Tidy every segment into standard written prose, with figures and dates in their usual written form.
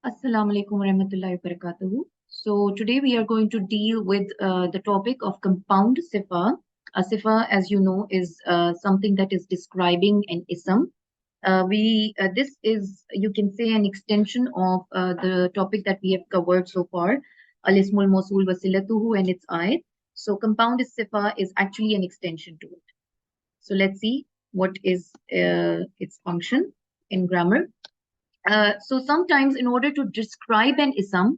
Assalamu alaikum warahmatullahi wabarakatuh. So today we are going to deal with the topic of compound sifa. A sifa, as you know, is something that is describing an ism. This is, you can say, an extension of the topic that we have covered so far, al-ismul mawsul wasilatuhu and its ayat. So compound sifa is actually an extension to it. So let's see what is its function in grammar. So sometimes in order to describe an ism,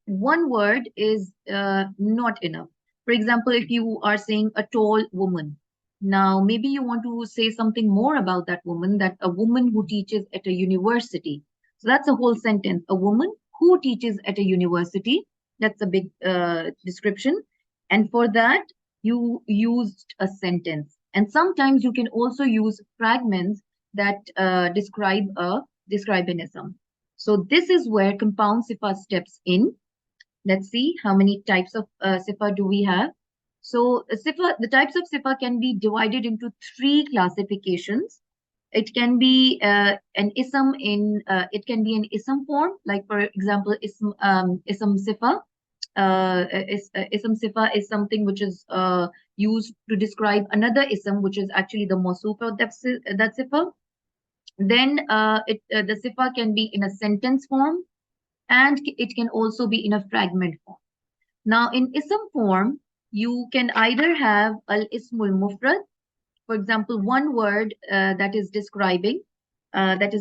one word is not enough. For example, if you are saying a tall woman, now maybe you want to say something more about that woman, that a woman who teaches at a university. So that's a whole sentence. A woman who teaches at a university. That's a big description. And for that, you used a sentence. And sometimes you can also use fragments that describe an ism. So this is where compound sifa steps in. Let's see how many types of sifa do we have. So the types of sifa can be divided into three classifications. It can be it can be an ism form, like for example, ism sifa. Ism sifa is something which is used to describe another ism, which is actually the mawsuf of that sifa. Then the sifa can be in a sentence form, and it can also be in a fragment form. Now, in ism form, you can either have al-ismul mufrad, for example, one word that is describing in a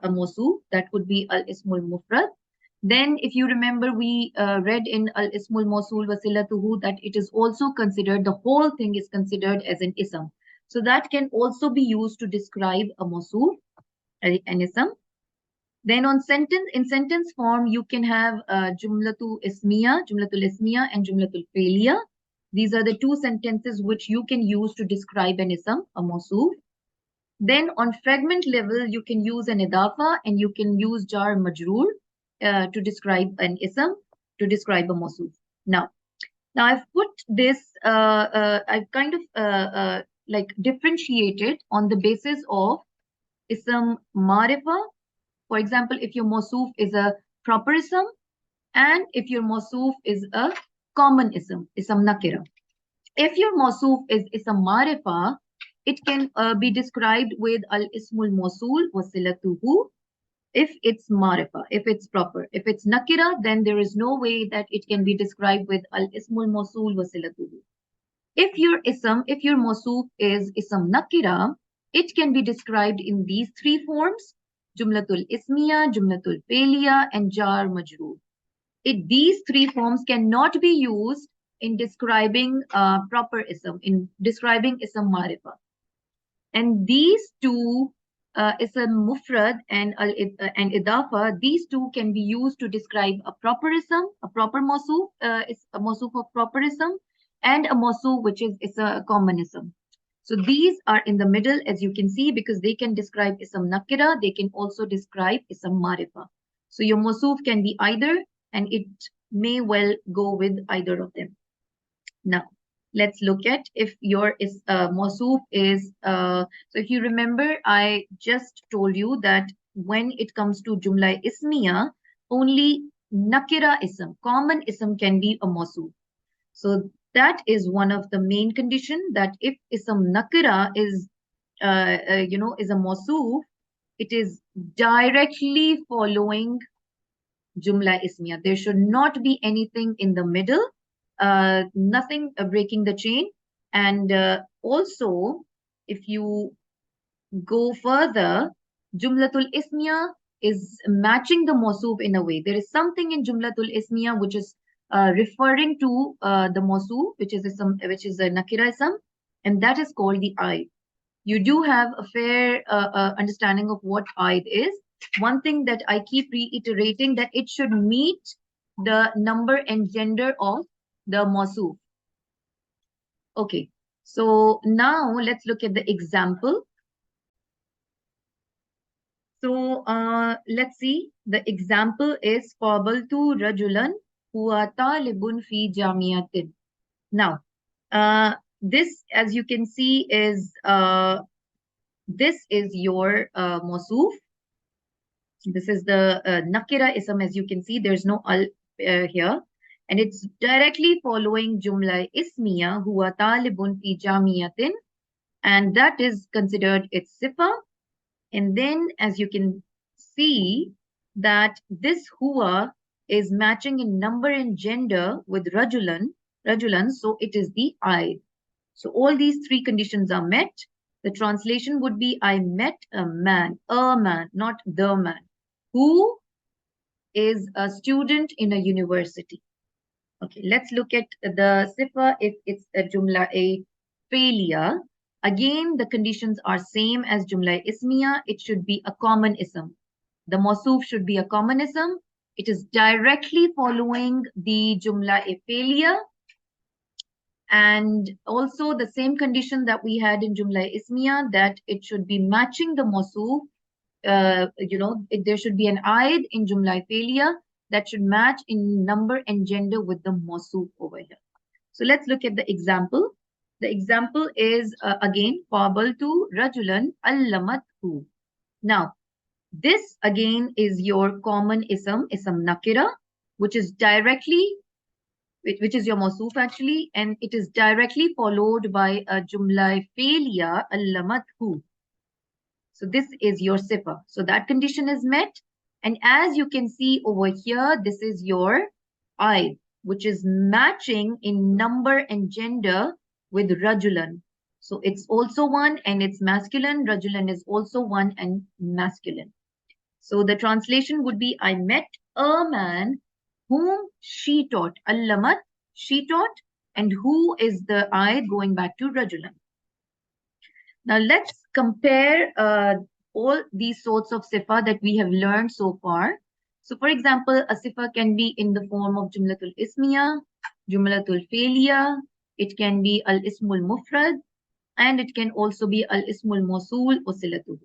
mawsuf, that could be al-ismul mufrad. Then, if you remember, we read in al-ismul mawsul wasilatuhu that it is also considered, the whole thing is considered as an ism. So that can also be used to describe a mawsuf, an ism. Then in sentence form, you can have jumlatul ismiya, and jumlatul fi'liya. These are the two sentences which you can use to describe an ism, a mawsuf. Then on fragment level, you can use an idafa and you can use jar majroor to describe an ism, to describe a mawsuf. Now I've put this, I've kind of like differentiated on the basis of ism marifa. For example, if your mawsuf is a proper ism and if your mawsuf is a common ism nakira. If your mawsuf is ism marifa, it can be described with al-ismul mawsul wasilatuhu if it's marifa, if it's proper. If it's nakira, then there is no way that it can be described with al-ismul mawsul wasilatuhu. If your mawsuf is ism nakira, it can be described in these three forms: jumlatul ismiya, jumlatul fi'liya, and jar majroor. These three forms cannot be used in describing proper ism, in describing ism marifa. And these two, ism mufrad and idafa, these two can be used to describe a proper ism, a proper mawsuf, is a mawsuf of proper ism, and a mawsuf which is a common ism. So these are in the middle, as you can see, because they can describe ism nakira, they can also describe ism marifa. So your mawsuf can be either, and it may well go with either of them. Now, let's look at if your mawsuf is, so if you remember, I just told you that when it comes to jumla ismiya, only nakira ism, common ism can be a mawsuf. So that is one of the main condition, that if ism nakira is, is a mawsuf, it is directly following jumla ismiya. There should not be anything in the middle, nothing breaking the chain. And also, if you go further, jumlatul ismiya is matching the mawsuf in a way. There is something in jumlatul ismiya which is referring to the mawsuf, which is a nakira ism, and that is called the aid. You do have a fair understanding of what aid is. One thing that I keep reiterating, that it should meet the number and gender of the mawsuf. Okay, so now let's look at the example. So let's see. The example is qabaltu rajulan huwa talibun fi jamiatin. Now, this, as you can see, is this is your mawsuf. This is the nakira ism. As you can see, there's no al here. And it's directly following jumla ismiya huwa talibun fi jamiyatin. And that is considered its sifa. And then as you can see that this huwa is matching in number and gender with rajulan, so it is the I. So all these three conditions are met. The translation would be I met a man, not the man, who is a student in a university. Okay, let's look at the sifa if it's a jumla a failure. Again, the conditions are same as jumla ismiya. It should be a common ism. The mawsuf should be a common ism. It is directly following the jumla a failure. And also the same condition that we had in jumla ismiya, that it should be matching the mawsuf. There should be an aid in jumla failure that should match in number and gender with the mawsuf over here. So let's look at the example. The example is again qabaltu rajulan allamathu. Now this again is your common ism nakira, which is your mawsuf actually, and it is directly followed by a jumla failure allamathu. So this is your sifa. So that condition is met. And as you can see over here, this is your I, which is matching in number and gender with rajulan. So it's also one and it's masculine. Rajulan is also one and masculine. So the translation would be, I met a man whom she taught. Allamat, she taught. And who is the I going back to rajulan. Now let's compare all these sorts of sifa that we have learned so far. So for example, a sifa can be in the form of jumlatul ismiya, jumlatul failiya, it can be al-ismul mufrad, and it can also be al-ismul mawsul or silatuhu.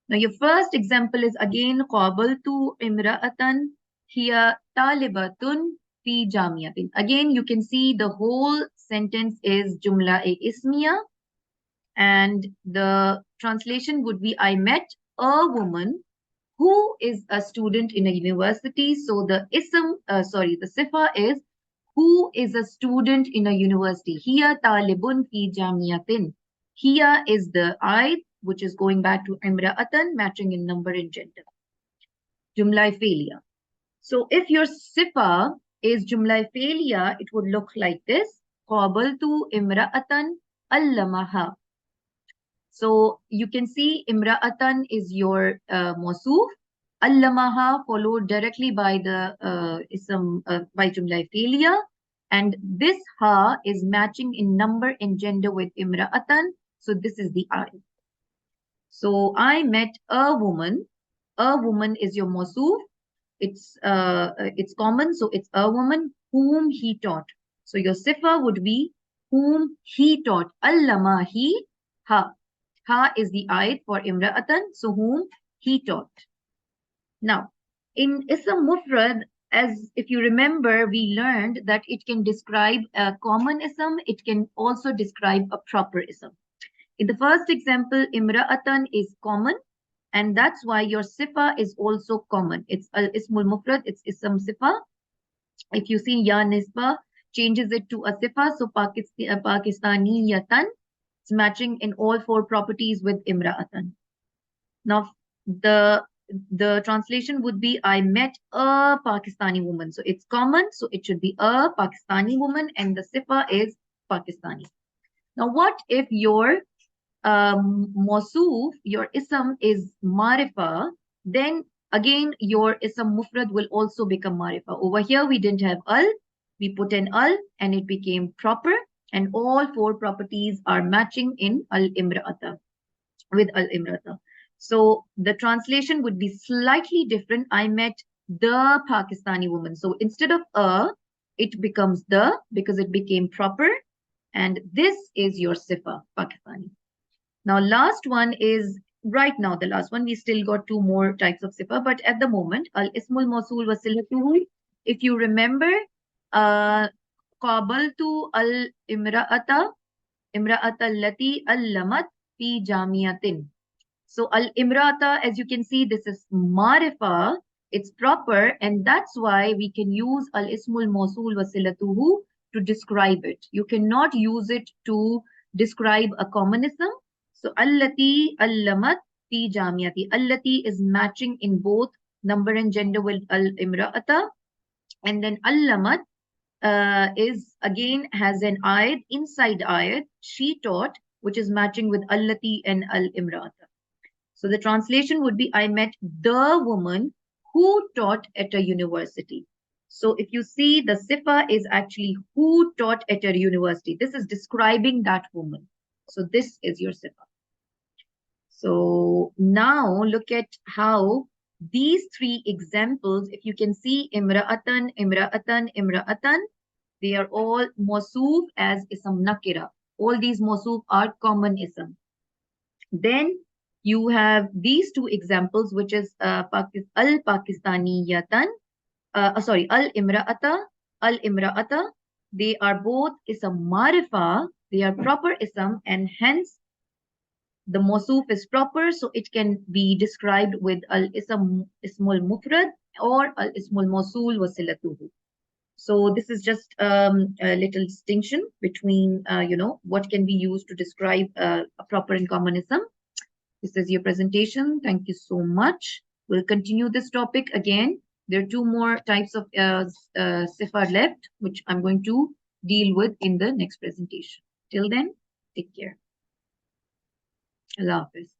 Now your first example is again qabaltu imra'atan hiya talibatun fi jamiyatin. Again, you can see the whole sentence is jumla-e-ismiya. And the translation would be, I met a woman who is a student in a university. So the the sifa is who is a student in a university. Hiya talibun fi jamiyatin. Hiya is the I, which is going back to imra'atan, matching in number and gender. Jumla failure. So if your sifa is jumla failure, it would look like this. Qabaltu imra'atan allamaha. So you can see imra'atan is your mawsuf. Allamaha followed directly by the ism by jumla failure. And this ha is matching in number and gender with imra'atan. So this is the I. So I met a woman. A woman is your mawsuf. It's common, so it's a woman whom he taught. So your sifa would be whom he taught. Allama he ha. Ha is the ayat for imra'atan, so whom he taught. Now, in ism mufrad, as if you remember, we learned that it can describe a common ism, it can also describe a proper ism. In the first example, imra'atan is common, and that's why your sifa is also common. It's al-ismul mufrad, it's ism sifa. If you see ya nisba changes it to a sifa, so Pakistaniyatan, it's matching in all four properties with imra'atan. Now, the translation would be, I met a Pakistani woman. So it's common, so it should be a Pakistani woman, and the sifa is Pakistani. Now, what if your mawsuf, your ism is marifa, then again your ism mufrad will also become marifa. Over here we didn't have al, we put an al and it became proper, and all four properties are matching in al-imra'ata, with al-imra'ata. So the translation would be slightly different. I met the Pakistani woman. So instead of a, it becomes the, because it became proper, and this is your sifa, Pakistani. Now, last one is, right now, the last one, we still got two more types of sifa, but at the moment, al-ismul mawsul wasilatuhu, if you remember, qabaltu al-imra'ata allati allamat fi jamiyatin. So al-imrata, as you can see, this is marifa. It's proper, and that's why we can use al-ismul mawsul wasilatuhu to describe it. You cannot use it to describe a commonism. So allati allamat fi jamiyati. Allati is matching in both number and gender with al-imra'ata. And then allamat is again has an ayat inside ayat. She taught, which is matching with allati and al-imra'ata. So the translation would be, I met the woman who taught at a university. So if you see, the sifa is actually who taught at a university. This is describing that woman. So this is your sifa. So now look at how these three examples, if you can see imra'atan, imra'atan, imra'atan, they are all mawsuf as ism nakira. All these mawsuf are common ism. Then you have these two examples, which is al-Pakistaniyatan, al-Imra'ata, al-Imra'ata. They are both ism marifa, they are proper ism, and hence the mawsuf is proper, so it can be described with al-ismul mufrad or al-ismul mawsul wasilatuhu. So this is just a little distinction between, what can be used to describe a proper and common ism. This is your presentation. Thank you so much. We'll continue this topic again. There are two more types of sifar left, which I'm going to deal with in the next presentation. Till then, take care. Allah Hafiz.